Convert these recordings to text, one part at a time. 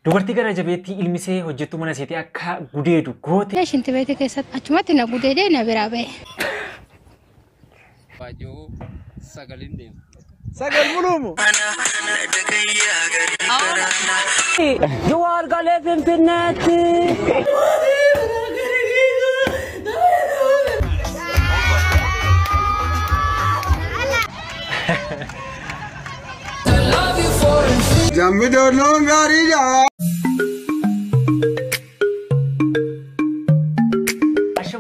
Dubartii gara jabeettii ilmisee hojjettu mana seetii akka gudeedu goote. Shinti beete keessatti achumatti na gudeedee na biraa ba'e. Baajoo sagalin deema. Sagal mulumu. Jawaar galee Finfinneetti. Jammi doonoo gaariidha.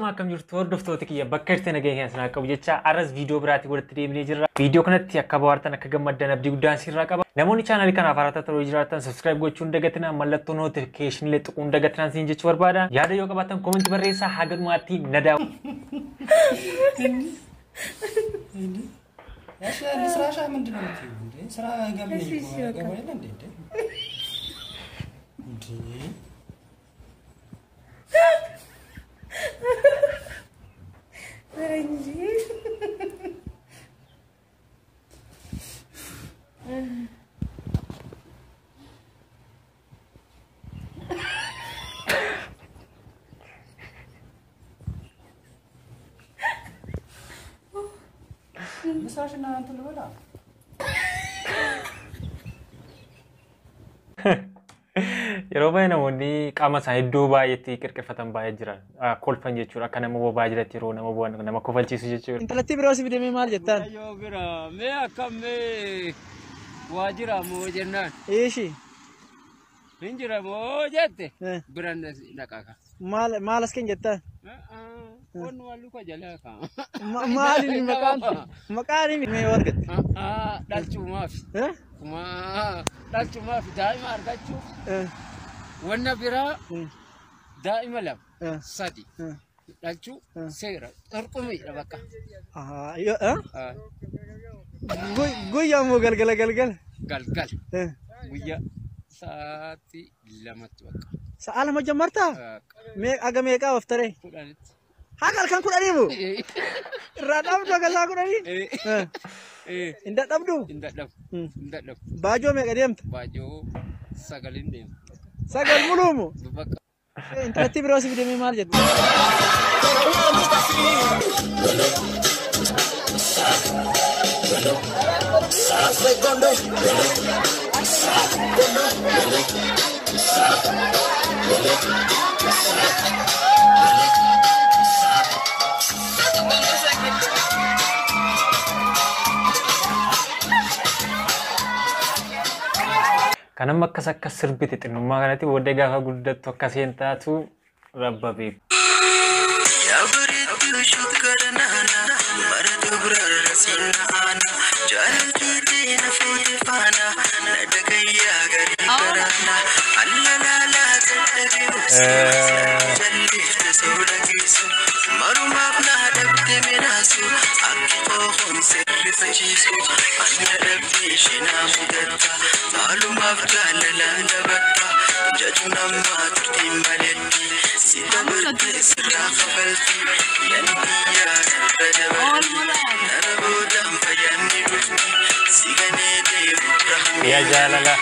Akkam jirtu hordoftoota kiyya bakka jirtan nageenya sana qabu jecha arras viidiyoo biraatti godhatti deemnee jirra. Viidiyoo kanatti akka bohaartan akka gammaddan abdii guddaan sirraa qaba. Namoonni chaanalii kanaaf haaraa ta'uu jiraatan subscribe gochuun dagatina mallattoo notification illee tuquun dagatina siin jechuu barbaada. Yaada yoo qabaatan comment barreessaa haga dhumaatti nadaa. ስራሻ ምንድነው እንዴ? ስራ ገበኝ ገበኝ እንዴ? مساجنا انت الولا Yeroo namoonni qaama isaanii iddoo baay'eetti qirqirfatan baay'ee jiran kolfan jechuudha akka nama bobaa jiratti yeroo nama bu'an nama kofalchiisu jechuudha. Intalatti biroo si fidamee maal jettaan? Yoo bira mee akkam mee waajjira moo jennaan? Eeshi. Hinjira moo jette? Biran naqaaka. Maal as kan jettaan? Kun wallu ko jala ka. Maali maqaan mee wargatti? Dhalchumaaf. Kuma dhalchumaaf daa'ima argachuuf. Wanna biraa daa'ima lama sadi. Dhalchuu seera xorqumidha bakka. Guyyaa moo galgala? Galgal. Guyyaa saati lamatti bakka. Sa'a lama jammartaa? Aga meeqaa waftare? Kudhanitti. Hagal kan kudhanii moo? Irraa dhabdu agasaa kudhanii? Inda dhabdu? Inda dhabdu. Baajoo meeqa deemta? Baajoo sagalin deema. Sagal mulumu? Bakka. Intalatti biroo si fidamee maal jettu? Kanam akka sirbite xinnummaa kanatti booddee gaafa guddattu akka seentaatu rabba beeku. Ya jalala.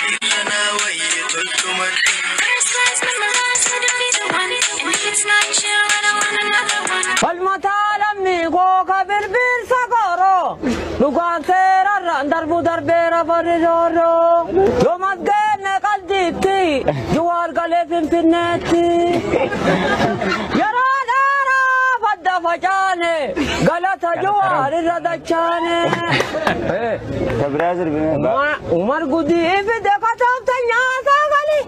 Falmatalamni goka birbir sakoro lugan serarran darbu darbera faridoro yomat gene qalditti juwar gale Finfinneetti yaradara fadda facane galata juwar iradachane Kabrazir bine Umar gudi ifide katantanya sagali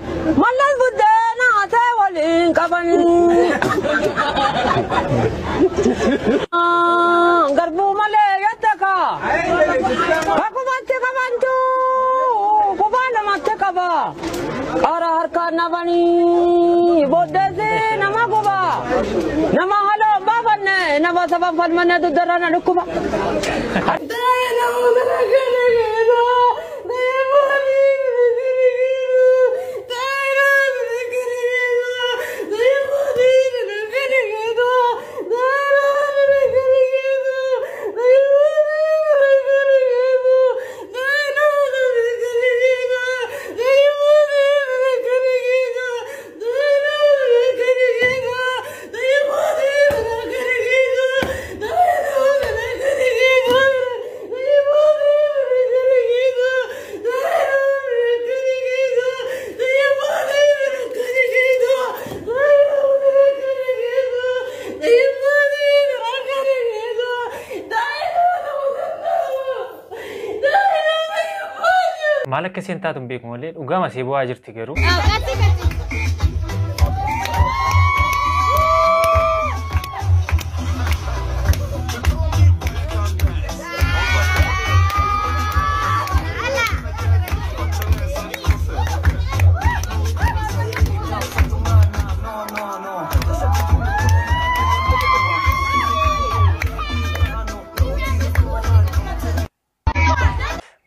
malal budena te walin kabani garbu male yattaka kakumatti kabantu kubana matte kaba ara harka nabani bodese nama kuba nama halo babanne nama sabab falmane dudarana dukuba maal akka isheen taatu hin beeku malee dhugama see bu'aa jirti garuu.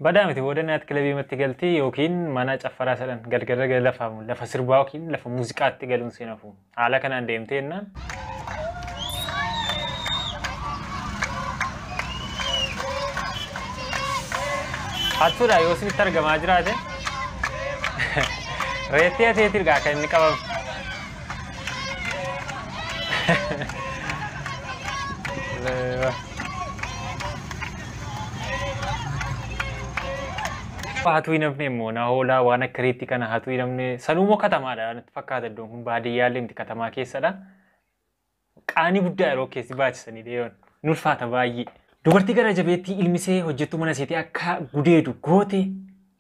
Badaan miti booda naatti kilabii matti galtii yookiin mana caffaraa sadhan galgala lafa sirbaa yookiin lafa muuziqaatti galuun seenafu. Haala kanaan deemtee jennaan. Hattuudha yoo isinitti argamaa jiraate reettee ateetii ergaa kan inni qabamu. Hatu inamne immoo na hoolaa waan akka reetti kana hatu inamne sanumoo katamaadha natti fakkaata iddoon kun baadiyyaallee miti katamaa keessadha. Qaanii guddaa yeroo keessi baachisanii deeman nulfaata baay'ee. Dubartii gara jabeettii ilmisee hojjettuu mana seetii akka gudeedu goote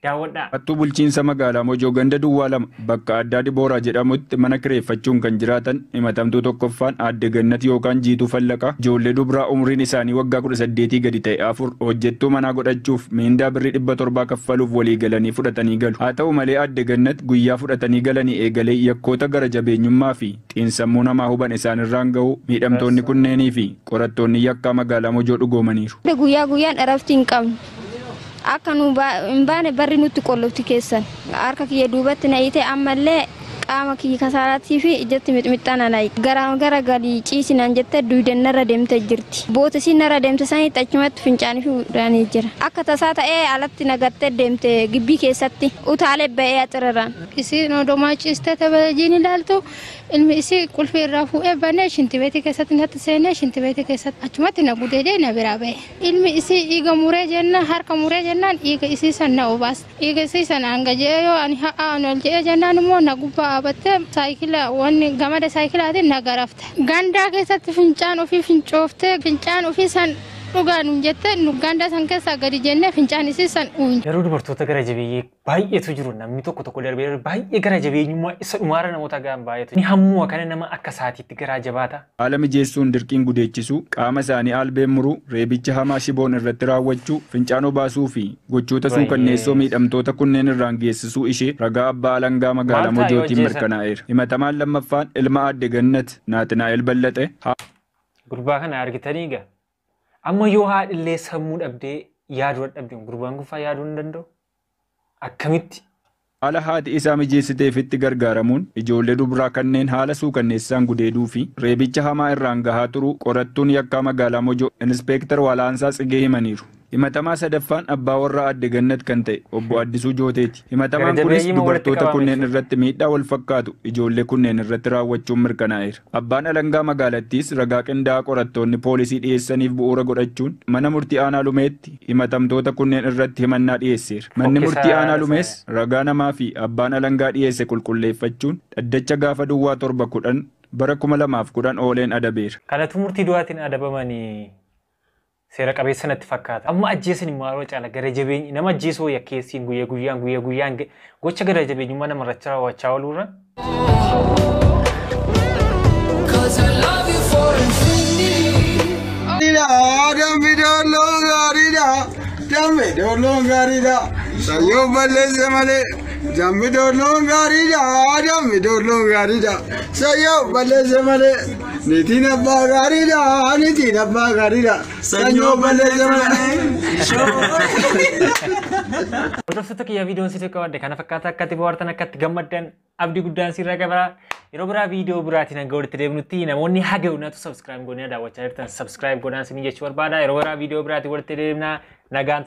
daawwadhaa. Hattuu bulchiinsa magaalaa Mojoo ganda Duwwaa 2 bakka addaa Dibooraa jedhamutti mana kireeffachuun kan jiraatan himatamtuu tokkoffaan Aadde Gannat yookaan Jiituu Fallaqa ijoollee dubaraa umriin isaanii waggaa 18 gadi ta'e 4 hojjettuu manaa godhachuuf miindaa birrii 700 kaffaluuf walii galanii fudhatanii galu. Haa ta'u malee Aadde Gannat guyyaa fudhatanii galanii eegalee yakkoota gara jabeenyummaa fi xiinsammuu namaa huban isaanirraan gahu miidhamtoonni kunneenii fi qorattoonni yakkaa magaalaa Mojoo dhugoomaniiru. Guyyaa guyyaan dharafti hin qabnu. Akka nu hin baane barri nutti qollofti keessan. Harka kiyya duubatti na hiite ammallee qaama kiyya kasaaraatii fi ijatti mixmixaan anaayi. Gara galii ciisinaan jettee duudannarra deemtee jirti. Boota isiin narra deemte sanitti achumatti fincaanii fi fuudhanii jira. Akka tasaa ta'ee alatti nagattee deemte gibbii keessatti utaalee ba'ee axiraraan. Isiin odomaa ciistee taphaajiin ilaaltu ilmi isii qulfii irraa fuudhee banee shintibeetii keessatti natti seenee shintibeetii keessatti achumatti na gudeedee na biraa ba'e. Ilmi isii dhiiga muree jennaan harka muree jennaan dhiiga isii san na obaas. Dhiiga isii san hanga jee yoo ani ha'aa ol jee jennaan immoo na gubbaa abattee saayikila wanni gamada saayikilaatiin na garafte. Gandaa keessatti fincaan ofii fincooftee fincaan ofii san dhugaan jette nu ganda san keessa gadi jennee fincaan isii san uun. Yeroo dubartoota gara jabeeyyii baay'eetu jiru namni tokko darbee baay'ee gara jabeenyummaa isa dhumaara namoota gaan baay'eetu. Ni hammuu kana nama akka saatiitti garaa jabaata. Haala mijeessuun dirqiin gudeechisuu qaama isaanii albeen muruu reebicha hamaa shiboon irratti raawwachuu fincaan obaasuu fi gochoota suukanneessoo miidhamtoota kunneen irraan geessisuu ishee ragaa abbaa alangaa magaalaa Mojootiin mirkanaa'eera. Himatamaan lammaffaan ilma Aadde Gannat Naatinaa'el Ballaxee. Gurbaa kana argitanii gaa. Amma yoo haadhillee sammuu dhabdee yaaduu dhabdee gurbaan guffaa yaaduu hin danda'u. Akkamitti? Haala haati isaa mijeessiteefitti gargaaramuun ijoollee dubaraa kanneen haala suukanneessaan gudeeduu fi reebicha hamaa irraan gahaa turuu qorattuun yakkaa magaalaa Mojoo Inspeektar Walaansaa Tsigee himaniiru. Himatamaa sadaffaan abbaa warraa Aadde Gannat kan ta'e obbo Addisuu Jooteeti. Himatamaan kunis dubartoota kunneen irratti miidhaa wal fakkaatu ijoollee kunneen irratti raawwachuun mirkanaa'eera. Abbaan alangaa magaalattiis ragaa qindaa'aa qorattoonni poolisii dhiyeessaniif bu'uura godhachuun mana murtii aanaa Lumeetti himatamtoota kunneen irratti himannaa dhiyeesseera. Manni murtii aanaa Lumees ragaa namaa fi abbaan alangaa dhiyeesse qulqulleeffachuun dhaddacha gaafa Duwwaa 7/10 bara 2010 ooleen adabeera. Kanatu murtii du'aatiin adabamanii seera qabeessa natti fakkaata. Amma ajjeesan immoo yeroo caala gara jabeenyi nama ajjeesoo yakkeessiin guyyaa guyyaan gocha gara jabeenyummaa nama irratti raawwachaa ooluurra. Jammi dolong garida, jammi dolong garida. Saya balik semale, nitin abba garida, nitin abba garida. Sanyo balik semale. Hordoftoota kiyya viidiyoon sitti qabadde kana fakkaata akkatti bohaartan akkatti gammaddan abdii guddaan sirraa qaba. Yeroo biraa viidiyoo biraatiin hanga walitti deebinutti namoonni haga hundaatu subscribe godhanii daawwachaa jirtan subscribe godhaan sinii jechuu barbaada. Yeroo biraa viidiyoo biraatiin walitti deebina nagaan